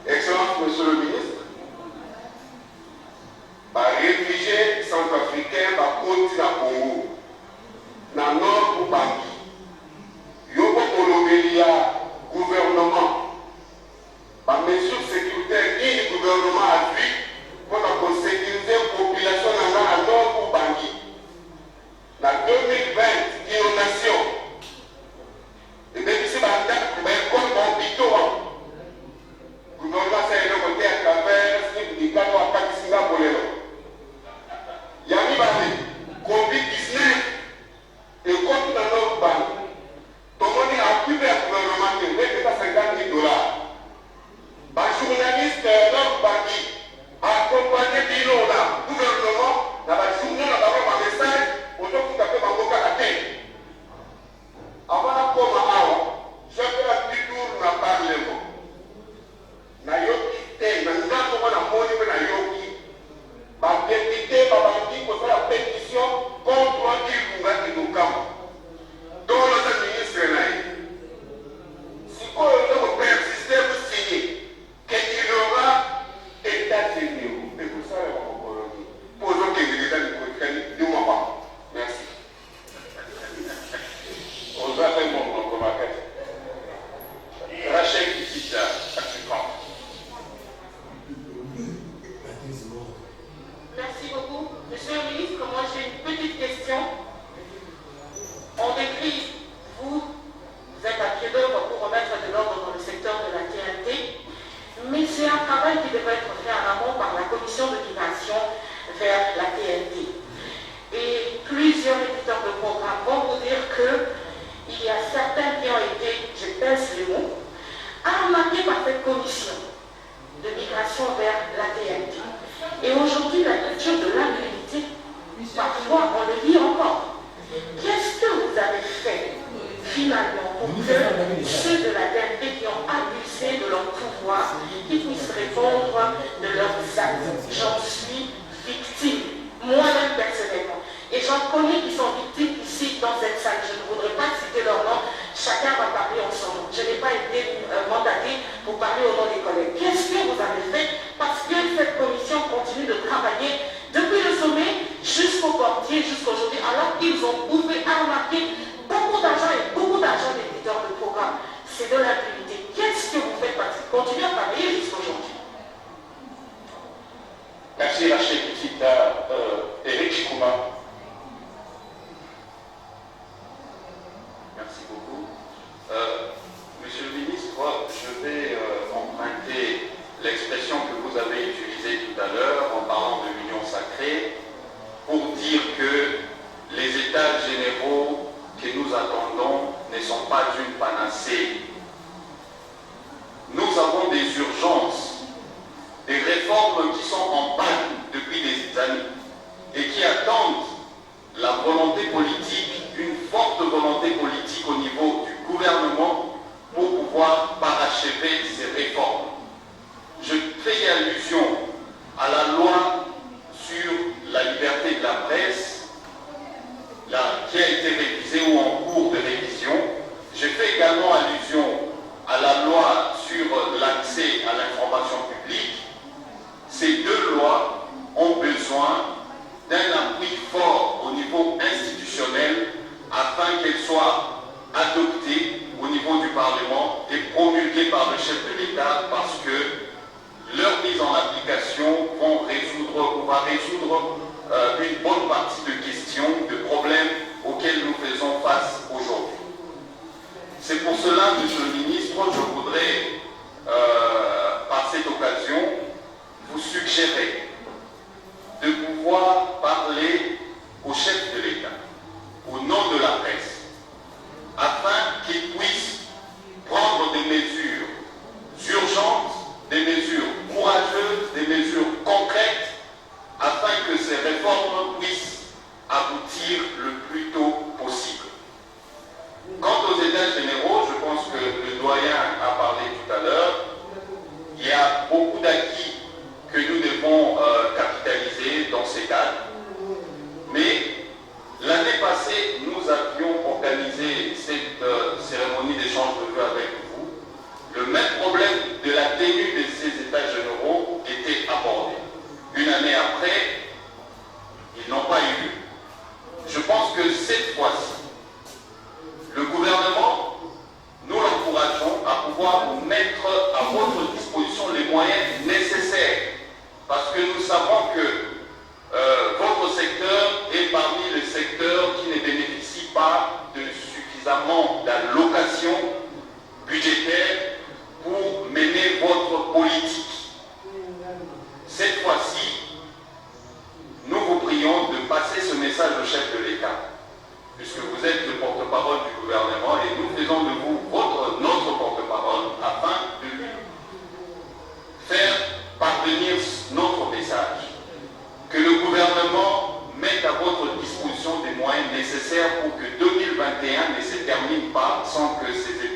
Excellence, Monsieur le ministre, les réfugiés centrafricains côté la Congo, dans le nord pour Bangui, Yobo Kolobélia, gouvernement, par mesure sécuritaire, qui le gouvernement a vu pour la sécuriser la population dans le nord pour Bangui. Dans 2020, inondation, et bien ici, comme mon bito, le gouvernement s'est récolté à travers les canaux à Pakistan pour les lots. Yami Bali, Covid-19, et comme dans notre banque, tout le monde a pu faire le gouvernement qui est de 50 000 $. Les journalistes de notre banque accompagné du gouvernement dans la journée, dans un message, pour tout ce qui a fait dans la tête. Avant la pomme, je fais un petit tour dans le Parlement. Na yoki te na ngambo wana moni na yoki ba député ba bandi ko faire pétition contre Ilunga Kinokama dans le ministre là si on doit persister pour signer qu'il y aura état généraux et pour ça on va colonie posons que les états du du moment. Merci. On va faire mon commentaire. Rachel Kikita, assistant. Merci beaucoup. Monsieur le ministre, moi j'ai une petite question. On décrit, vous êtes à pied d'œuvre pour remettre de l'ordre dans le secteur de la TNT, mais c'est un travail qui devrait être fait en amont par la commission de migration vers la TNT. Et plusieurs éditeurs de programmes vont vous dire qu'il y a certains qui ont été, je pèse les mots, arnaqués par cette commission de migration vers la TNT. Et aujourd'hui, la culture de l'impunité, parfois on le dit encore. Qu'est-ce que vous avez fait finalement pour que ceux de la TNT qui ont abusé de leur pouvoir, qui puissent répondre de leurs actes? J'en suis victime, moi-même personnellement. Et j'en connais qui sont victimes ici dans cette salle. Je ne voudrais pas citer leur nom, chacun va parler en son nom. Je n'ai pas été mandaté pour parler au nom des collègues. Qu'est-ce que vous avez fait? Parce que cette commission continue de travailler depuis le sommet jusqu'au portier, jusqu'aujourd'hui, alors qu'ils ont bouffé, arnaqué beaucoup d'argent et beaucoup d'argent d'éditeurs de programmes. C'est de l'impunité. Qu'est-ce que vous faites? Parce qu'ils continuent à travailler jusqu'aujourd'hui. Merci Rachel Kikita, Eric Chikouma. Merci beaucoup. Monsieur le ministre, je vais emprunter l'expression que vous avez utilisée tout à l'heure en parlant de l'union sacrée pour dire que les états généraux que nous attendons ne sont pas une panacée. Nous avons des urgences, des réformes qui sont en panne depuis des années et qui attendent la volonté politique, une forte volonté politique au niveau du gouvernement pour pouvoir parachever ces réformes. Je fais allusion à la loi sur la liberté de la presse, qui a été révisée ou en cours de révision. Je fais également allusion à la loi sur l'accès à l'information publique. Ces deux lois ont besoin d'un appui fort au niveau institutionnel afin qu'elles soient adoptées au niveau du Parlement et promulguées par le chef de l'État parce que leur mise en application va résoudre une bonne partie de questions, de problèmes auxquels nous faisons face aujourd'hui. C'est pour cela, Monsieur le ministre, je voudrais, par cette occasion, vous suggérer de pouvoir parler au chef de l'État, au nom de la presse, afin qu'il puisse prendre des mesures urgentes, des mesures courageuses, des mesures concrètes, afin que ces réformes puissent aboutir le plus tôt possible. Quant aux états généraux, je pense que le doyen a parlé tout à l'heure, il y a beaucoup d'acquis que nous devons capitaliser dans ces cadres. Mais l'année passée, nous avions organisé ces cérémonie d'échange de vœux avec vous, le même problème de la tenue de ces États généraux était abordé. Une année après, ils n'ont pas eu lieu. Je pense que cette fois-ci, le gouvernement, nous l'encourageons à pouvoir mettre à votre disposition les moyens nécessaires. Parce que nous savons que votre secteur est parmi les secteurs qui ne bénéficient pas de suffisamment d'allocations budgétaires pour mener votre politique. Cette fois-ci, nous vous prions de passer ce message au chef de l'État, puisque vous êtes le porte-parole du gouvernement et nous faisons de vous notre porte-parole afin de lui faire parvenir notre message. Que le gouvernement mette à votre disposition des moyens nécessaires pour que 2021 ne se termine pas sans que ces